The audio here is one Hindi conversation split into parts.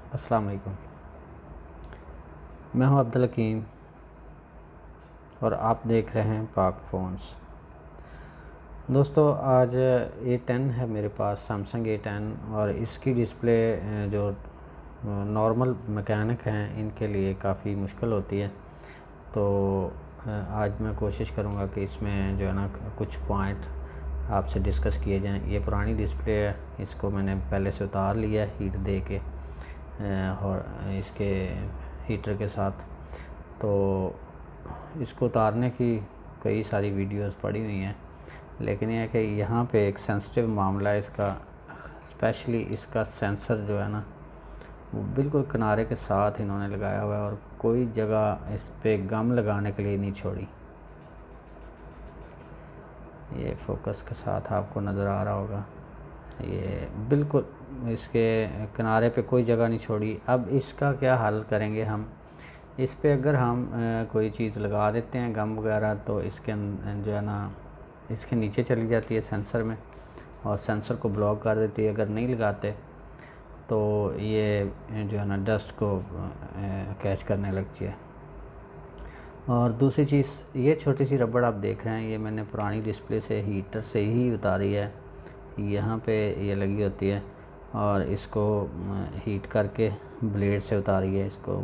अस्सलाम वालेकुम। मैं हूं अब्दुल हकीम और आप देख रहे हैं पाक फ़ोन्स। दोस्तों, आज A10 है मेरे पास, सैमसंग A10, और इसकी डिस्प्ले जो नॉर्मल मैकेनिक हैं इनके लिए काफ़ी मुश्किल होती है। तो आज मैं कोशिश करूंगा कि इसमें जो है ना कुछ पॉइंट आपसे डिस्कस किए जाएं। ये पुरानी डिस्प्ले है, इसको मैंने पहले से उतार लिया है हीट दे के और इसके हीटर के साथ। तो इसको उतारने की कई सारी वीडियोस पड़ी हुई हैं, लेकिन यह है कि यहाँ पे एक सेंसिटिव मामला है इसका। स्पेशली इसका सेंसर जो है ना वो बिल्कुल किनारे के साथ इन्होंने लगाया हुआ है और कोई जगह इस पे गम लगाने के लिए नहीं छोड़ी। ये फोकस के साथ आपको नज़र आ रहा होगा, ये बिल्कुल इसके किनारे पे कोई जगह नहीं छोड़ी। अब इसका क्या हल करेंगे हम? इस पे अगर हम कोई चीज़ लगा देते हैं गम वगैरह, तो इसके जो है ना इसके नीचे चली जाती है सेंसर में और सेंसर को ब्लॉक कर देती है। अगर नहीं लगाते तो ये जो है ना डस्ट को कैच करने लगती है। और दूसरी चीज़, ये छोटी सी रबड़ आप देख रहे हैं, ये मैंने पुरानी डिस्प्ले से हीटर से ही उतारी है। यहाँ पे ये लगी होती है और इसको हीट करके ब्लेड से उतारी है, इसको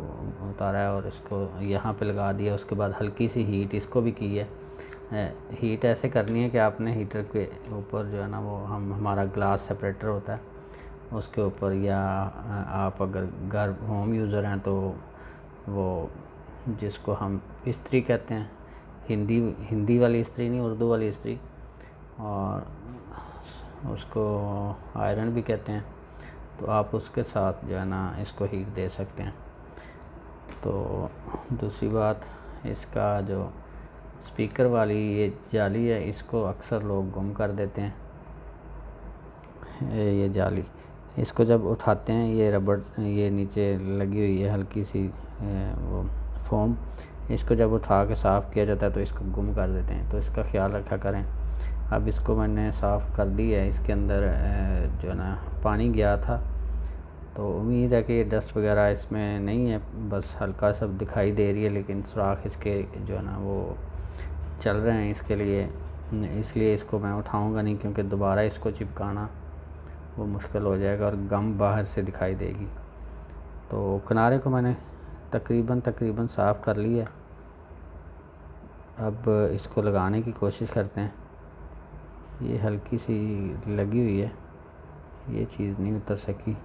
उतारा है और इसको यहाँ पे लगा दिया। उसके बाद हल्की सी हीट इसको भी की है। हीट ऐसे करनी है कि आपने हीटर के ऊपर जो है ना वो हमारा ग्लास सेपरेटर होता है उसके ऊपर, या आप अगर घर होम यूज़र हैं तो वो जिसको हम इस्त्री कहते हैं, हिंदी वाली इस्त्री नहीं, उर्दू वाली इस्त्री, और उसको आयरन भी कहते हैं, तो आप उसके साथ जो है ना इसको हीट दे सकते हैं। तो दूसरी बात, इसका जो स्पीकर वाली ये जाली है इसको अक्सर लोग गुम कर देते हैं। ये जाली, इसको जब उठाते हैं ये रबड़ ये नीचे लगी हुई है हल्की सी वो फोम, इसको जब उठा के साफ़ किया जाता है तो इसको गुम कर देते हैं, तो इसका ख्याल रखा करें। अब इसको मैंने साफ़ कर दी है, इसके अंदर जो है ना पानी गया था, तो उम्मीद है कि ये डस्ट वगैरह इसमें नहीं है, बस हल्का सा दिखाई दे रही है, लेकिन सुराख इसके जो है ना वो चल रहे हैं इसके लिए। इसलिए इसको मैं उठाऊंगा नहीं, क्योंकि दोबारा इसको चिपकाना वो मुश्किल हो जाएगा और गम बाहर से दिखाई देगी। तो किनारे को मैंने तकरीबन साफ़ कर लिया। अब इसको लगाने की कोशिश करते हैं। ये हल्की सी लगी हुई है, ये चीज़ नहीं उतर सकी।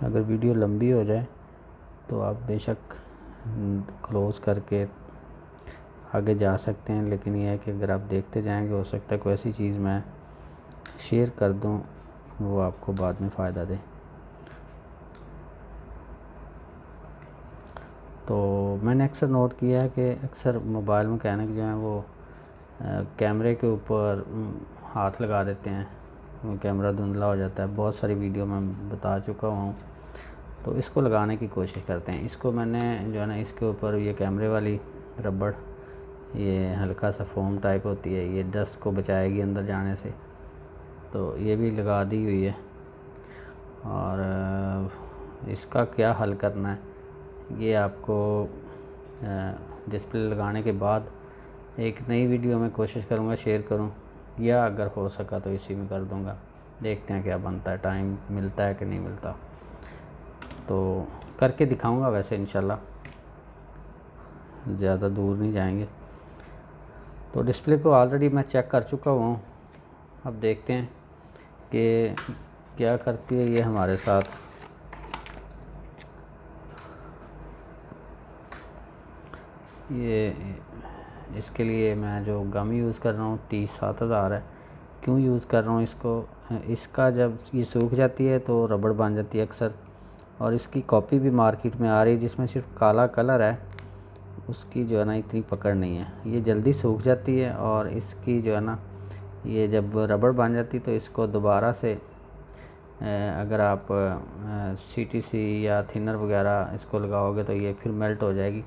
अगर वीडियो लंबी हो जाए तो आप बेशक क्लोज़ करके आगे जा सकते हैं, लेकिन यह है कि अगर आप देखते जाएंगे हो सकता है कोई ऐसी चीज़ मैं शेयर कर दूं वो आपको बाद में फ़ायदा दे। तो मैंने अक्सर नोट किया है कि अक्सर मोबाइल मैकेनिक जो हैं वो कैमरे के ऊपर हाथ लगा देते हैं, वो कैमरा धुंधला हो जाता है। बहुत सारी वीडियो में बता चुका हूँ। तो इसको लगाने की कोशिश करते हैं। इसको मैंने जो है ना इसके ऊपर ये कैमरे वाली रबड़, ये हल्का सा फोम टाइप होती है, ये डस्ट को बचाएगी अंदर जाने से, तो ये भी लगा दी हुई है। और इसका क्या हल करना है ये आपको डिस्प्ले लगाने के बाद एक नई वीडियो में कोशिश करूँगा शेयर करूँ, या अगर हो सका तो इसी में कर दूँगा। देखते हैं क्या बनता है, टाइम मिलता है कि नहीं मिलता, तो करके दिखाऊँगा। वैसे इंशाल्लाह ज़्यादा दूर नहीं जाएंगे। तो डिस्प्ले को ऑलरेडी मैं चेक कर चुका हूँ। अब देखते हैं कि क्या करती है ये हमारे साथ। ये इसके लिए मैं जो गम यूज़ कर रहा हूँ T7000 है। क्यों यूज़ कर रहा हूँ इसको? इसका जब ये सूख जाती है तो रबड़ बन जाती है अक्सर, और इसकी कॉपी भी मार्केट में आ रही है जिसमें सिर्फ काला कलर है, उसकी जो है ना इतनी पकड़ नहीं है, ये जल्दी सूख जाती है। और इसकी जो है ना ये जब रबड़ बन जाती तो इसको दोबारा से अगर आप CTC या थिनर वगैरह इसको लगाओगे तो ये फिर मेल्ट हो जाएगी।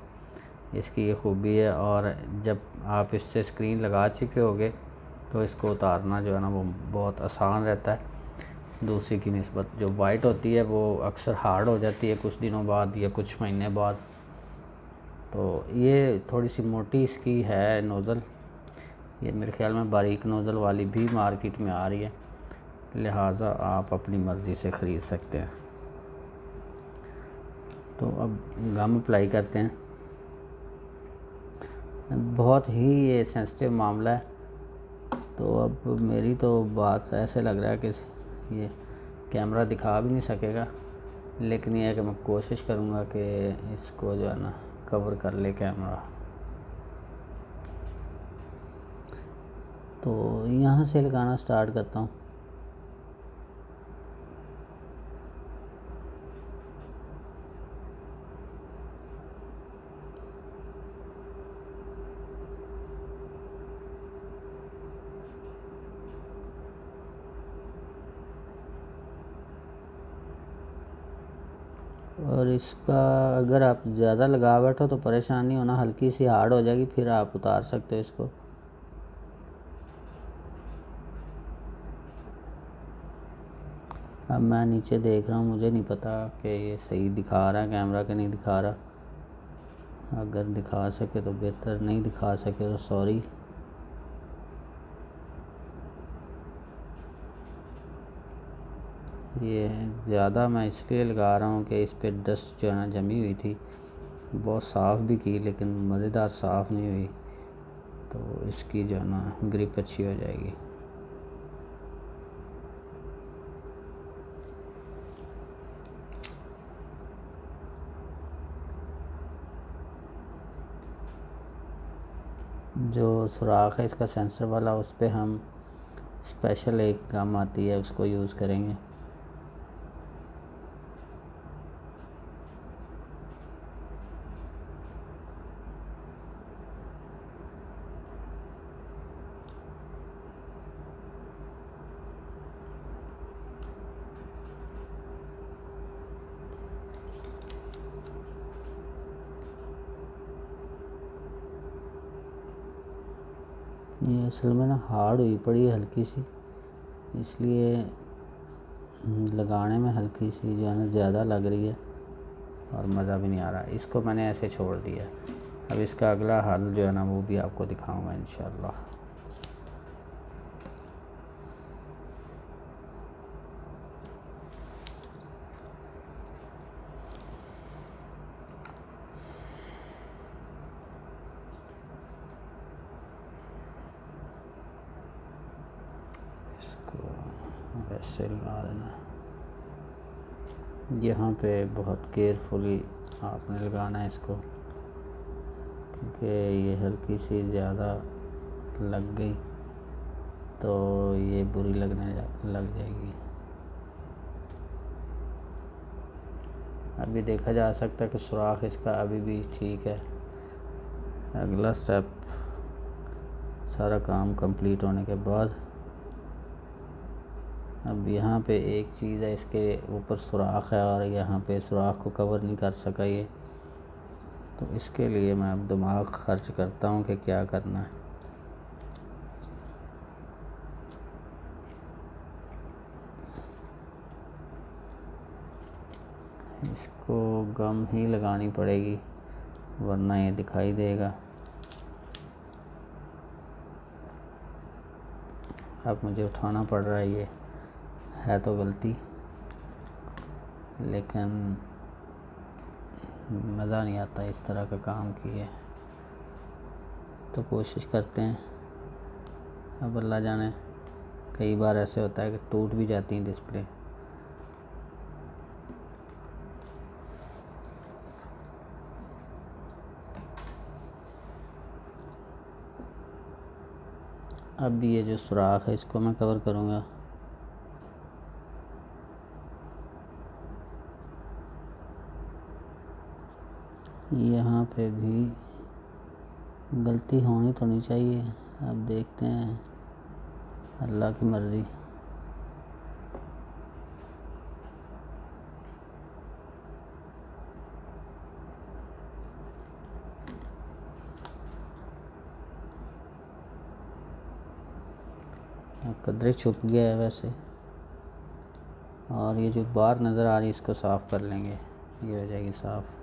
इसकी ये खूबी है। और जब आप इससे स्क्रीन लगा चुके होगे तो इसको उतारना जो है ना वो बहुत आसान रहता है। दूसरी की निस्बत। जो वाइट होती है वो अक्सर हार्ड हो जाती है कुछ दिनों बाद या कुछ महीने बाद। तो ये थोड़ी सी मोटी इसकी है नोज़ल, ये मेरे ख़्याल में बारीक नोज़ल वाली भी मार्केट में आ रही है, लिहाजा आप अपनी मर्ज़ी से ख़रीद सकते हैं। तो अब गम अप्लाई करते हैं। बहुत ही ये सेंसिटिव मामला है, तो अब मेरी तो बात ऐसे लग रहा है कि ये कैमरा दिखा भी नहीं सकेगा, लेकिन ये है कि मैं कोशिश करूँगा कि इसको जो है ना कवर कर ले कैमरा। तो यहाँ से लगाना स्टार्ट करता हूँ। और इसका अगर आप ज़्यादा लगा बैठो तो परेशानी होना, हल्की सी हार्ड हो जाएगी, फिर आप उतार सकते हो इसको। अब मैं नीचे देख रहा हूँ, मुझे नहीं पता कि ये सही दिखा रहा है कैमरा कि नहीं दिखा रहा। अगर दिखा सके तो बेहतर, नहीं दिखा सके तो सॉरी। ये ज़्यादा मैं इसलिए लगा रहा हूँ कि इस पे डस्ट जो है ना जमी हुई थी, बहुत साफ़ भी की लेकिन मज़ेदार साफ़ नहीं हुई, तो इसकी जो है ना ग्रिप अच्छी हो जाएगी। जो सुराख है इसका सेंसर वाला, उस पर हम स्पेशल एक गम आती है उसको यूज़ करेंगे। ये असल में ना हार्ड हुई पड़ी है हल्की सी, इसलिए लगाने में हल्की सी जो है ना ज़्यादा लग रही है और मज़ा भी नहीं आ रहा। इसको मैंने ऐसे छोड़ दिया। अब इसका अगला हल जो है ना वो भी आपको दिखाऊंगा इंशाल्लाह। इसको वैसे लगा देना। यहाँ पे बहुत केयरफुली आपने लगाना है इसको, क्योंकि ये हल्की सी ज़्यादा लग गई तो ये बुरी लगने लग जाएगी। अभी देखा जा सकता है कि सुराख इसका अभी भी ठीक है। अगला स्टेप, सारा काम कंप्लीट होने के बाद अब यहाँ पे एक चीज़ है, इसके ऊपर सुराख है और यहाँ पे सुराख को कवर नहीं कर सका ये, तो इसके लिए मैं अब दिमाग खर्च करता हूँ कि क्या करना है। इसको गम ही लगानी पड़ेगी वरना ये दिखाई देगा। अब मुझे उठाना पड़ रहा है, ये है तो गलती, लेकिन मज़ा नहीं आता इस तरह का काम किए, तो कोशिश करते हैं। अब अल्लाह जाने, कई बार ऐसे होता है कि टूट भी जाती है डिस्प्ले। अब ये जो सुराख है इसको मैं कवर करूँगा। यहाँ पे भी गलती होनी तो नहीं चाहिए, अब देखते हैं, अल्लाह की मर्ज़ी। कदरे छुप गया है वैसे। और ये जो बार नज़र आ रही है इसको साफ़ कर लेंगे, ये हो जाएगी साफ़।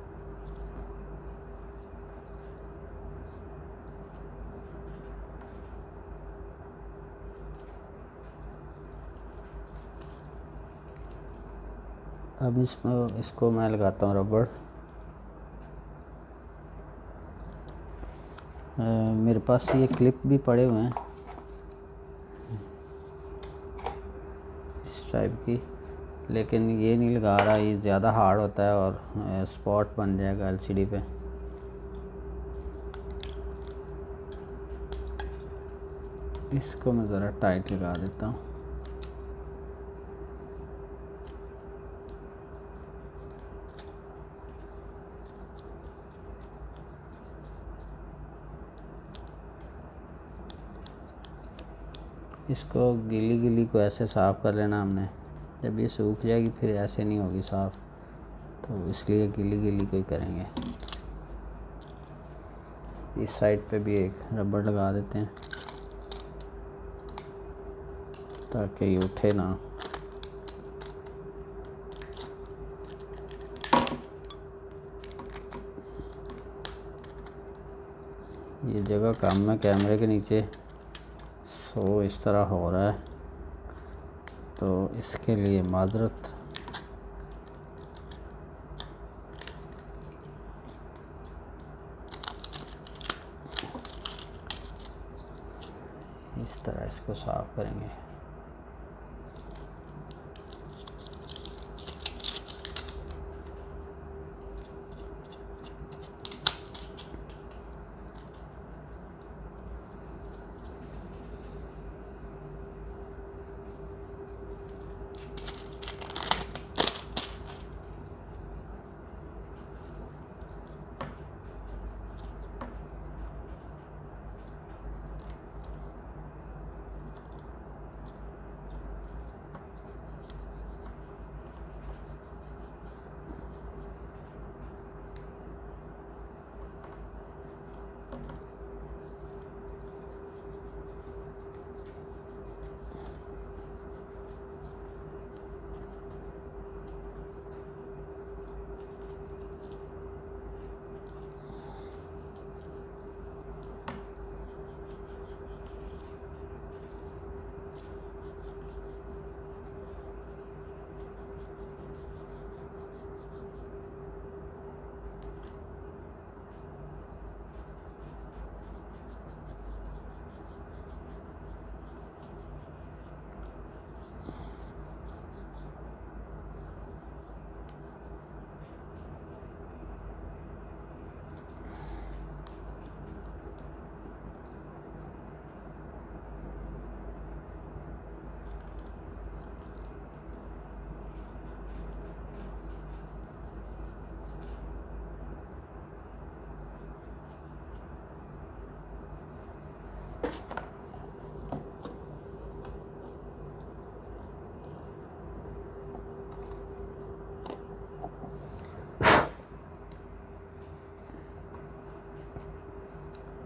अब इसको मैं लगाता हूँ रबड़। मेरे पास ये क्लिप भी पड़े हुए हैं इस टाइप की, लेकिन ये नहीं लगा रहा, ये ज़्यादा हार्ड होता है और स्पॉट बन जाएगा एलसीडी पे। इसको मैं ज़रा टाइट लगा देता हूँ। इसको गीली गीली को ऐसे साफ़ कर लेना हमने, जब ये सूख जाएगी फिर ऐसे नहीं होगी साफ़, तो इसलिए गीली गीली को ही करेंगे। इस साइड पे भी एक रबड़ लगा देते हैं ताकि ये उठे ना। ये जगह कम है कैमरे के नीचे, सो इस तरह हो रहा है, तो इसके लिए माजरत। इस तरह इसको साफ़ करेंगे।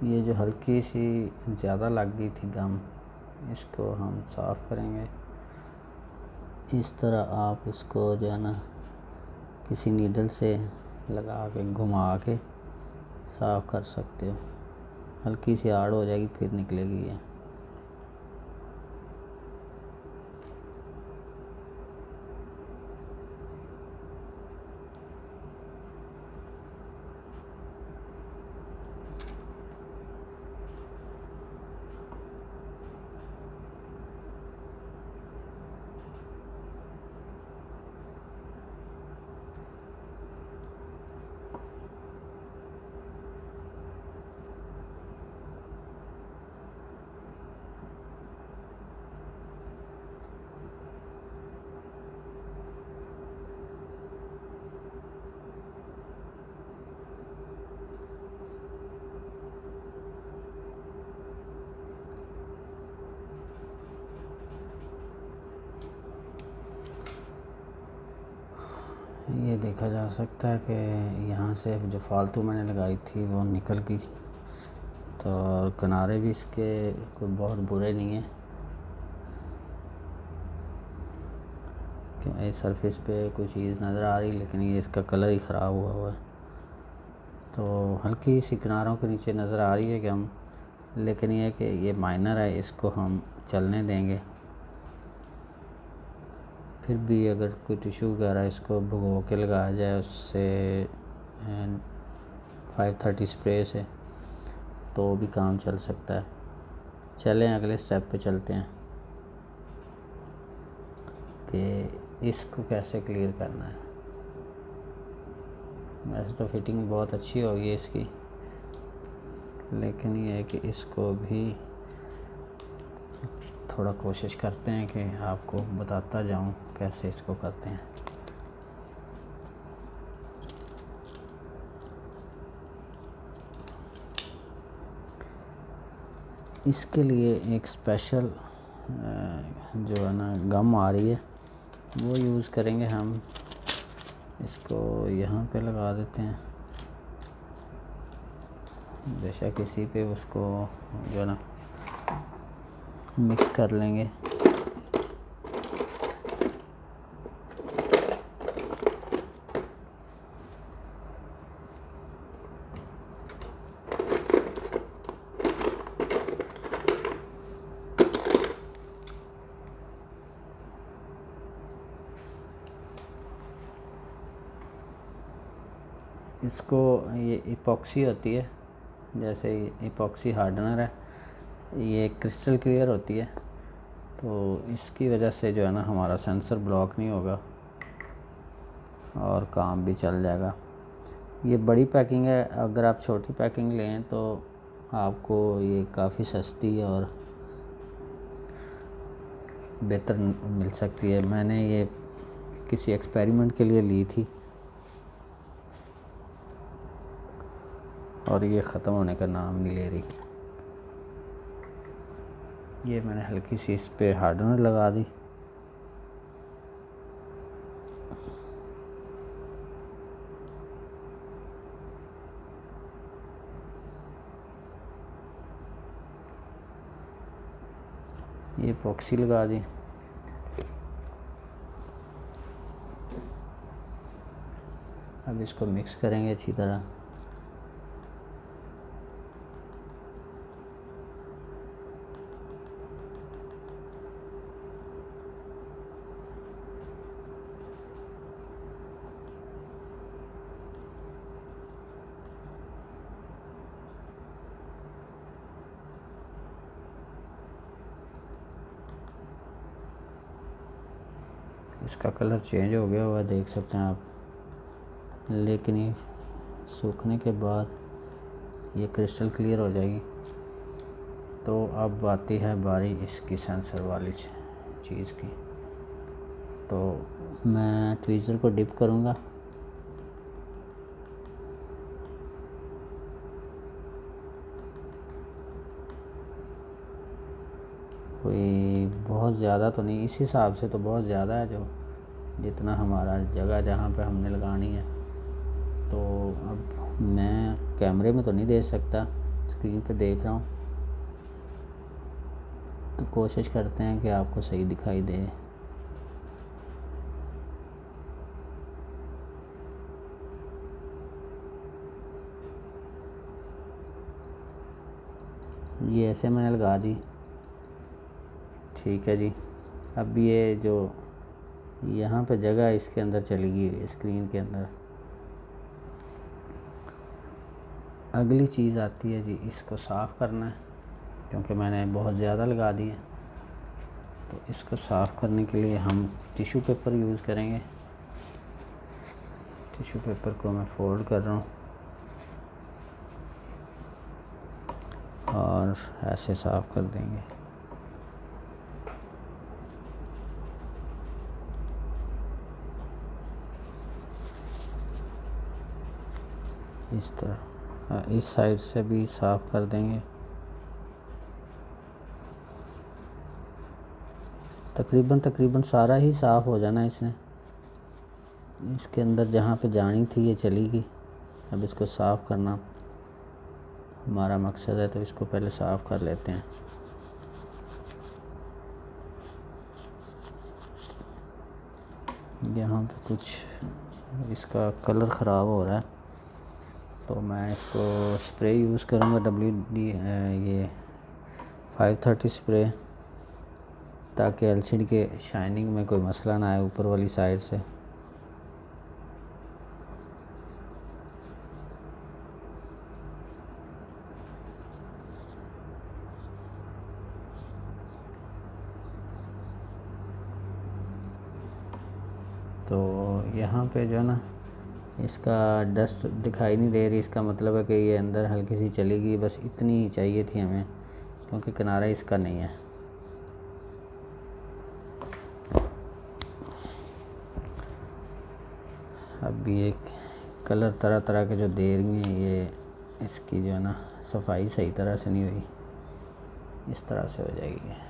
ये जो हल्की सी ज़्यादा लग गई थी गम, इसको हम साफ़ करेंगे। इस तरह आप इसको जो है ना किसी नीडल से लगा के घुमा के साफ़ कर सकते हो। हल्की सी हार्ड हो जाएगी फिर निकलेगी ये। ये देखा जा सकता है कि यहाँ से जो फालतू मैंने लगाई थी वो निकल गई, तो और किनारे भी इसके कोई बहुत बुरे नहीं हैं। कि सरफेस पे कोई चीज़ नज़र आ रही, लेकिन ये इसका कलर ही ख़राब हुआ हुआ है। तो हल्की सी किनारों के नीचे नज़र आ रही है कि हम, लेकिन ये कि ये माइनर है, इसको हम चलने देंगे। फिर भी अगर कोई टिश्यू वगैरह इसको भिगो के लगाया जाए उससे 530 स्प्रे से, तो भी काम चल सकता है। चलें अगले स्टेप पे चलते हैं कि इसको कैसे क्लियर करना है। वैसे तो फिटिंग बहुत अच्छी होगी इसकी, लेकिन ये है कि इसको भी थोड़ा कोशिश करते हैं कि आपको बताता जाऊं कैसे इसको करते हैं। इसके लिए एक स्पेशल जो है ना गम आ रही है, वो यूज़ करेंगे हम। इसको यहाँ पे लगा देते हैं, बेशक इसी पे उसको जो है ना मिक्स कर लेंगे। इसको ये इपॉक्सी होती है, जैसे इपॉक्सी हार्डनर है, ये क्रिस्टल क्लियर होती है, तो इसकी वजह से जो है ना हमारा सेंसर ब्लॉक नहीं होगा और काम भी चल जाएगा। ये बड़ी पैकिंग है, अगर आप छोटी पैकिंग लें तो आपको ये काफ़ी सस्ती और बेहतर मिल सकती है। मैंने ये किसी एक्सपेरिमेंट के लिए ली थी और ये ख़त्म होने का नाम नहीं ले रही। ये मैंने हल्की सी इस पे हार्डनर लगा दी। ये इपॉक्सी लगा दी। अब इसको मिक्स करेंगे अच्छी तरह। इसका कलर चेंज हो गया हुआ देख सकते हैं आप, लेकिन ये सूखने के बाद ये क्रिस्टल क्लियर हो जाएगी। तो अब आती है बारी इसकी सेंसर वाली चीज़ की। तो मैं ट्वीज़र को डिप करूँगा। कोई बहुत ज़्यादा तो नहीं, इस हिसाब से तो बहुत ज़्यादा है, जो जितना हमारा जगह जहाँ पे हमने लगानी है। तो अब मैं कैमरे में तो नहीं देख सकता, स्क्रीन पे देख रहा हूँ, तो कोशिश करते हैं कि आपको सही दिखाई दे। ये ऐसे मैंने लगा दी, ठीक है जी। अब ये जो यहाँ पे जगह इसके अंदर चली गई स्क्रीन के अंदर। अगली चीज़ आती है जी, इसको साफ़ करना है, क्योंकि मैंने बहुत ज़्यादा लगा दी है। तो इसको साफ़ करने के लिए हम टिश्यू पेपर यूज़ करेंगे। टिश्यू पेपर को मैं फोल्ड कर रहा हूँ और ऐसे साफ़ कर देंगे। इस तरह इस साइड से भी साफ़ कर देंगे। तकरीबन सारा ही साफ़ हो जाना इसने। इसके अंदर जहाँ पे जानी थी ये चली गई। अब इसको साफ़ करना हमारा मकसद है, तो इसको पहले साफ़ कर लेते हैं। यहाँ पे कुछ इसका कलर ख़राब हो रहा है, तो मैं इसको स्प्रे यूज़ करूँगा ये 530 स्प्रे, ताकि एलसीडी के शाइनिंग में कोई मसला ना आए ऊपर वाली साइड से। तो यहाँ पे जो है ना, इसका डस्ट दिखाई नहीं दे रही, इसका मतलब है कि ये अंदर हल्की सी चली गई, बस इतनी ही चाहिए थी हमें, क्योंकि किनारा इसका नहीं है। अब ये कलर तरह तरह के जो दे रही हैं, ये इसकी जो है ना सफाई सही तरह से नहीं हुई, इस तरह से हो जाएगी।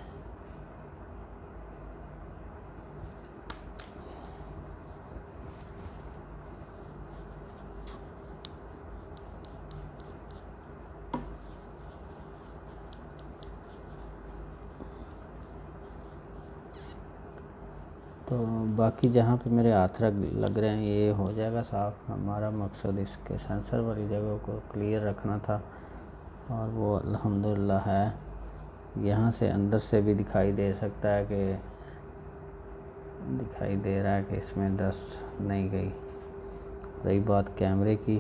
तो बाकी जहाँ पे मेरे हाथ लग रहे हैं ये हो जाएगा साफ़। हमारा मकसद इसके सेंसर वाली जगह को क्लियर रखना था, और वो अल्हम्दुलिल्लाह है। यहाँ से अंदर से भी दिखाई दे सकता है कि दिखाई दे रहा है कि इसमें डस्ट नहीं गई। रही बात कैमरे की,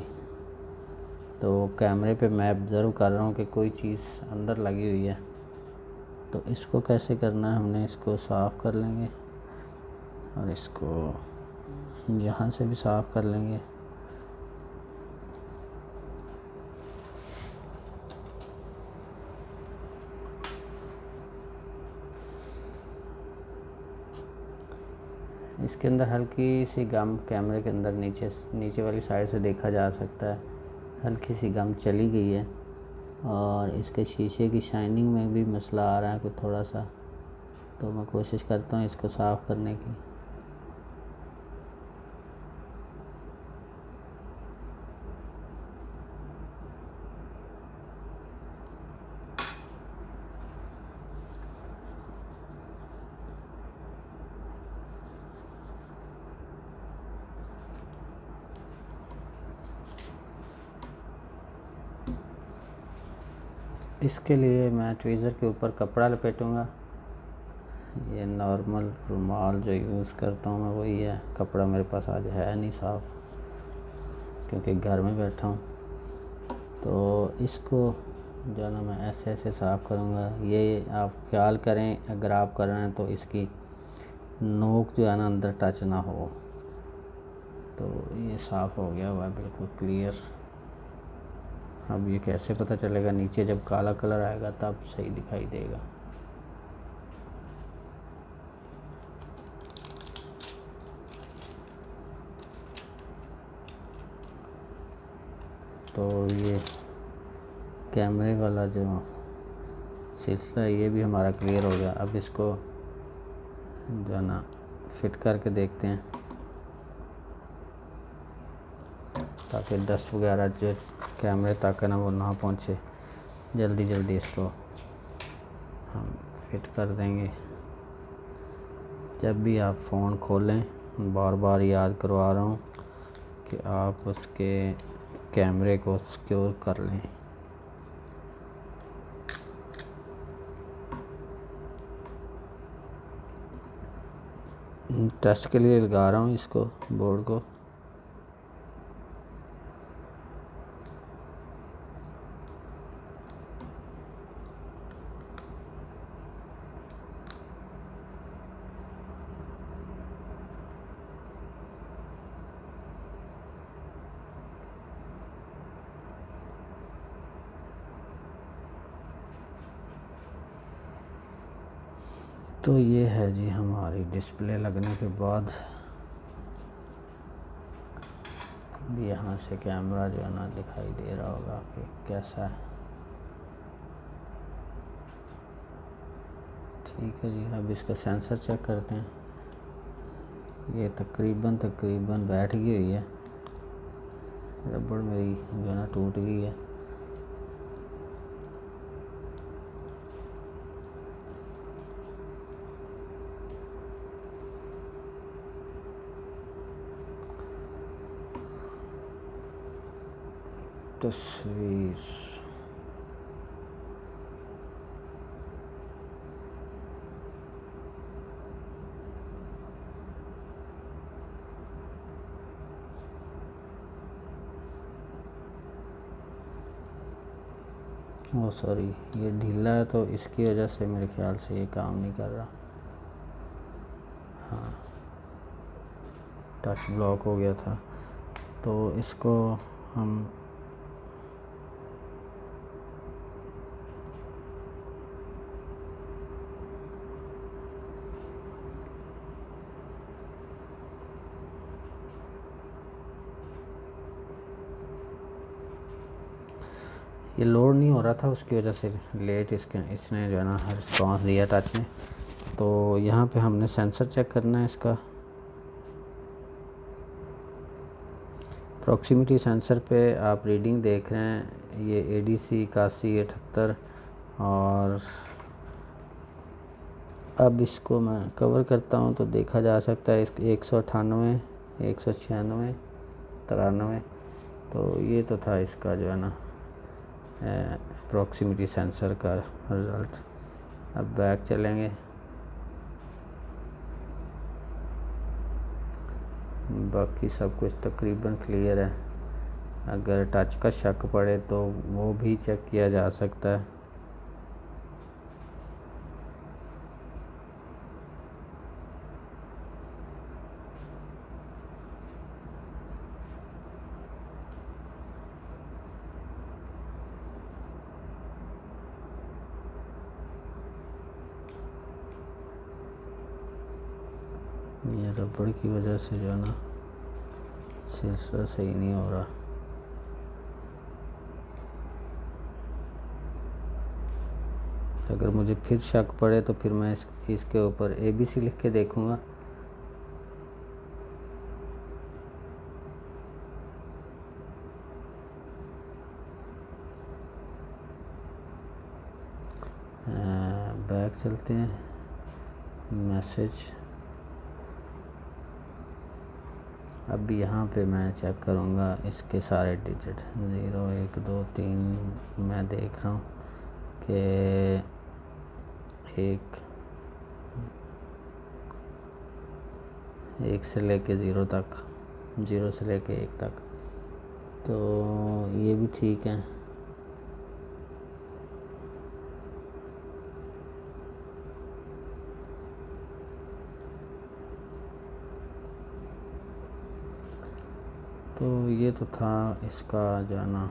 तो कैमरे पे मैं ऑब्ज़र्व कर रहा हूँ कि कोई चीज़ अंदर लगी हुई है। तो इसको कैसे करना है, हमने इसको साफ़ कर लेंगे और इसको यहाँ से भी साफ़ कर लेंगे। इसके अंदर हल्की सी गम कैमरे के अंदर नीचे वाली साइड से देखा जा सकता है, हल्की सी गम चली गई है, और इसके शीशे की शाइनिंग में भी मसला आ रहा है कोई थोड़ा सा। तो मैं कोशिश करता हूँ इसको साफ़ करने की। इसके लिए मैं ट्वीज़र के ऊपर कपड़ा लपेटूँगा। ये नॉर्मल रुमाल जो यूज़ करता हूँ मैं वही है, कपड़ा मेरे पास आज है नहीं साफ़, क्योंकि घर में बैठा हूँ। तो इसको जो है ना मैं ऐसे ऐसे साफ़ करूँगा। ये आप ख्याल करें, अगर आप कर रहे हैं तो इसकी नोक जो है ना अंदर टच ना हो। तो ये साफ़ हो गया हुआ है बिल्कुल क्लियर। अब ये कैसे पता चलेगा, नीचे जब काला कलर आएगा तब सही दिखाई देगा। तो ये कैमरे वाला जो सिलसिला है ये भी हमारा क्लियर हो गया। अब इसको जो है ना फिट करके देखते हैं, ताकि डस्ट वगैरह जो कैमरे तक है ना वो ना पहुँचे। जल्दी जल्दी इसको हम फिट कर देंगे। जब भी आप फ़ोन खोलें, बार बार याद करवा रहा हूँ कि आप उसके कैमरे को सिक्योर कर लें। टेस्ट के लिए लगा रहा हूँ इसको, बोर्ड को। तो ये है जी हमारी डिस्प्ले लगने के बाद। अब यहाँ से कैमरा जो है ना दिखाई दे रहा होगा कि कैसा है। ठीक है जी, अब इसका सेंसर चेक करते हैं। ये तकरीबन बैठ गई हुई है। रबड़ मेरी जो है ना टूट गई है। तस्वीर। ओ सॉरी, ये ढीला है तो इसकी वजह से मेरे ख्याल से ये काम नहीं कर रहा। हाँ, टच ब्लॉक हो गया था, तो इसको हम ये लोड नहीं हो रहा था, उसकी वजह से लेट इसने जो है ना रिस्पॉन्स दिया टच ने। तो यहाँ पे हमने सेंसर चेक करना है इसका। प्रॉक्सिमिटी सेंसर पे आप रीडिंग देख रहे हैं, ये ADC 8178 और अब इसको मैं कवर करता हूँ तो देखा जा सकता है इसके 198, 196, 93। तो ये तो था इसका जो है ना प्रॉक्सिमिटी सेंसर का रिज़ल्ट। अब बैक चलेंगे, बाकी सब कुछ तकरीबन क्लियर है। अगर टच का शक पड़े तो वो भी चेक किया जा सकता है। ये रबड़ की वजह से जो है ना सिलसिला सही नहीं हो रहा। अगर मुझे फिर शक पड़े तो फिर मैं इसके ऊपर ABC लिख के देखूँगा। बैक चलते हैं, मैसेज। अब यहाँ पे मैं चेक करूँगा इसके सारे डिजिट 0 1 2 3 मैं देख रहा हूँ कि एक से लेके 0 तक, 0 से लेके 1 तक, तो ये भी ठीक है। तो ये तो था इसका जो है ना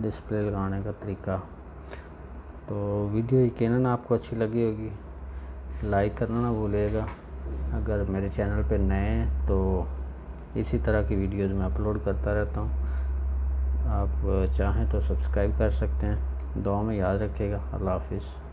डिस्प्ले लगाने का तरीका। तो वीडियो यकीनन आपको अच्छी लगी होगी, लाइक करना ना भूलिएगा। अगर मेरे चैनल पे नए हैं तो इसी तरह की वीडियोज़ मैं अपलोड करता रहता हूँ, आप चाहें तो सब्सक्राइब कर सकते हैं। दुआ में याद रखिएगा। अल्लाह हाफिज़।